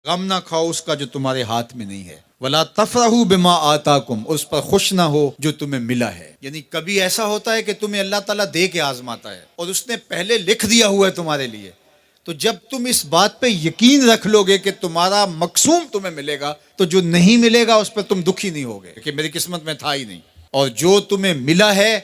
غم نہ کھاؤ اس کا جو تمہارے ہاتھ میں نہیں ہے، ولا تفرحوا بما آتاکم، اس پر خوش نہ ہو جو تمہیں ملا ہے۔ یعنی کبھی ایسا ہوتا ہے کہ تمہیں اللہ تعالیٰ دے کے آزماتا ہے اور اس نے پہلے لکھ دیا ہوا ہے تمہارے لیے، تو جب تم اس بات پہ یقین رکھ لو گے کہ تمہارا مقصوم تمہیں ملے گا، تو جو نہیں ملے گا اس پہ تم دکھی نہیں ہوگے کہ میری قسمت میں تھا ہی نہیں، اور جو تمہیں ملا ہے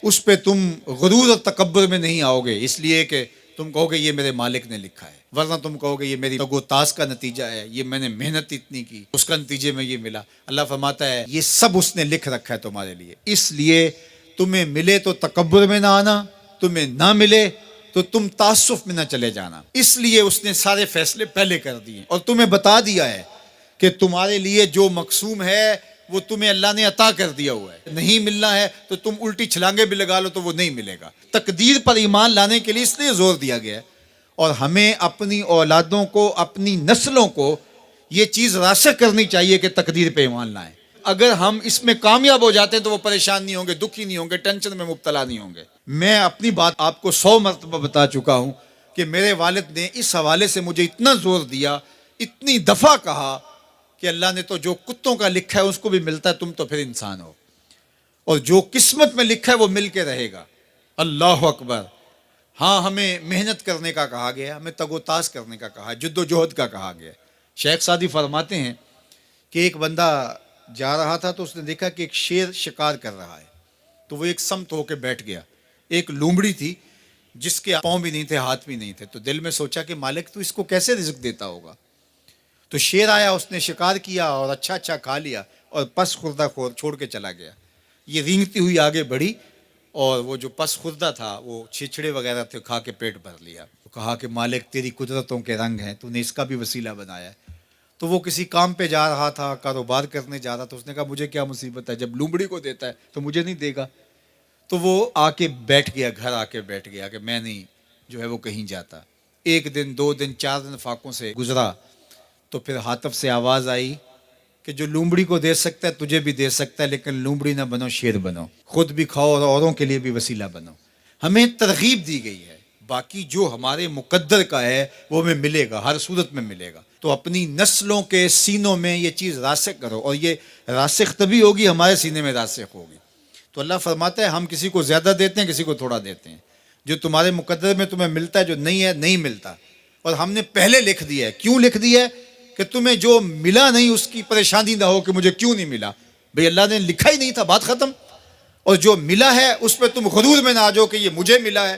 اس پہ تم غرور اور تکبر میں نہیں آؤ گے، اس لیے کہ تم کہو گے یہ میرے مالک نے لکھا ہے، ورنہ تم کہو گے یہ میری تگ و تاز کا نتیجہ ہے، یہ میں نے محنت اتنی کی اس کا نتیجے میں یہ ملا۔ اللہ فرماتا ہے یہ سب اس نے لکھ رکھا ہے تمہارے لیے، اس لیے تمہیں ملے تو تکبر میں نہ آنا، تمہیں نہ ملے تو تم تعصف میں نہ چلے جانا، اس لیے اس نے سارے فیصلے پہلے کر دیے اور تمہیں بتا دیا ہے کہ تمہارے لیے جو مقسوم ہے وہ تمہیں اللہ نے عطا کر دیا ہوا ہے، نہیں ملنا ہے تو تم الٹی چھلانگے بھی لگا لو تو وہ نہیں ملے گا۔ تقدیر پر ایمان لانے کے لیے اس لیے زور دیا گیا ہے، اور ہمیں اپنی اولادوں کو، اپنی نسلوں کو یہ چیز راسخ کرنی چاہیے کہ تقدیر پہ ایمان لائیں۔ اگر ہم اس میں کامیاب ہو جاتے ہیں تو وہ پریشان نہیں ہوں گے، دکھی نہیں ہوں گے، ٹینشن میں مبتلا نہیں ہوں گے۔ میں اپنی بات آپ کو 100 مرتبہ بتا چکا ہوں کہ میرے والد نے اس حوالے سے مجھے اتنا زور دیا، اتنی دفعہ کہا کہ اللہ نے تو جو کتوں کا لکھا ہے اس کو بھی ملتا ہے، تم تو پھر انسان ہو، اور جو قسمت میں لکھا ہے وہ مل کے رہے گا۔ اللہ اکبر۔ ہاں، ہمیں محنت کرنے کا کہا گیا، ہمیں تگ و تاز کرنے کا کہا، جد و جہد کا کہا گیا۔ شیخ سعدی فرماتے ہیں کہ ایک بندہ جا رہا تھا تو اس نے دیکھا کہ ایک شیر شکار کر رہا ہے، تو وہ ایک سمت ہو کے بیٹھ گیا۔ ایک لومڑی تھی جس کے پاؤں بھی نہیں تھے، ہاتھ بھی نہیں تھے، تو دل میں سوچا کہ مالک تو اس کو کیسے رزق دیتا ہوگا؟ تو شیر آیا، اس نے شکار کیا اور اچھا اچھا کھا لیا اور پس خوردہ چھوڑ کے چلا گیا۔ یہ رینگتی ہوئی آگے بڑھی اور وہ جو پس خوردہ تھا وہ چھچڑے وغیرہ تھے، کھا کے پیٹ بھر لیا۔ تو کہا کہ مالک تیری قدرتوں کے رنگ ہیں، تو نے اس کا بھی وسیلہ بنایا ہے۔ تو وہ کسی کام پہ جا رہا تھا، کاروبار کرنے جا رہا تھا، اس نے کہا مجھے کیا مصیبت ہے، جب لومڑی کو دیتا ہے تو مجھے نہیں دے گا؟ تو وہ آ کے بیٹھ گیا، گھر آ کے بیٹھ گیا کہ میں نہیں جو ہے وہ کہیں جاتا۔ ایک دن، 2 دن، 4 دن فاقوں سے گزرا، تو پھر حاطف سے آواز آئی کہ جو لومڑی کو دے سکتا ہے تجھے بھی دے سکتا ہے، لیکن لومڑی نہ بنو، شیر بنو، خود بھی کھاؤ اور اوروں کے لیے بھی وسیلہ بنو۔ ہمیں ترغیب دی گئی ہے، باقی جو ہمارے مقدر کا ہے وہ ہمیں ملے گا، ہر صورت میں ملے گا۔ تو اپنی نسلوں کے سینوں میں یہ چیز راسخ کرو، اور یہ راسخ تبھی ہوگی ہمارے سینے میں راسخ ہوگی۔ تو اللہ فرماتا ہے ہم کسی کو زیادہ دیتے ہیں، کسی کو تھوڑا دیتے ہیں، جو تمہارے مقدر میں تمہیں ملتا ہے، جو نہیں ہے نہیں ملتا، اور ہم نے پہلے لکھ دیا ہے۔ کیوں لکھ دیا ہے؟ کہ تمہیں جو ملا نہیں اس کی پریشانی نہ ہو کہ مجھے کیوں نہیں ملا، بھئی اللہ نے لکھا ہی نہیں تھا، بات ختم۔ اور جو ملا ہے اس پہ تم غرور میں نہ آ جاؤ کہ یہ مجھے ملا ہے،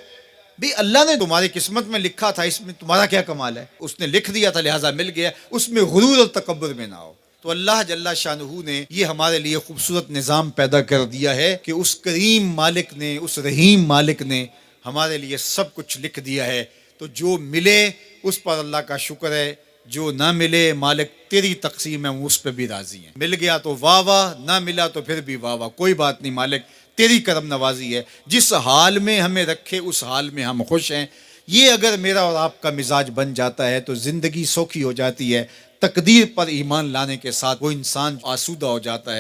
بھئی اللہ نے تمہاری قسمت میں لکھا تھا، اس میں تمہارا کیا کمال ہے، اس نے لکھ دیا تھا لہٰذا مل گیا، اس میں غرور اور تکبر میں نہ آؤ۔ تو اللہ جل شانہ نے یہ ہمارے لیے خوبصورت نظام پیدا کر دیا ہے کہ اس کریم مالک نے، اس رحیم مالک نے ہمارے لیے سب کچھ لکھ دیا ہے۔ تو جو ملے اس پر اللہ کا شکر ہے، جو نہ ملے مالک تیری تقسیم ہے، اس پہ بھی راضی ہیں۔ مل گیا تو واہ واہ، نہ ملا تو پھر بھی واہ واہ، کوئی بات نہیں، مالک تیری کرم نوازی ہے، جس حال میں ہمیں رکھے اس حال میں ہم خوش ہیں۔ یہ اگر میرا اور آپ کا مزاج بن جاتا ہے تو زندگی سوکھی ہو جاتی ہے۔ تقدیر پر ایمان لانے کے ساتھ وہ انسان آسودہ ہو جاتا ہے۔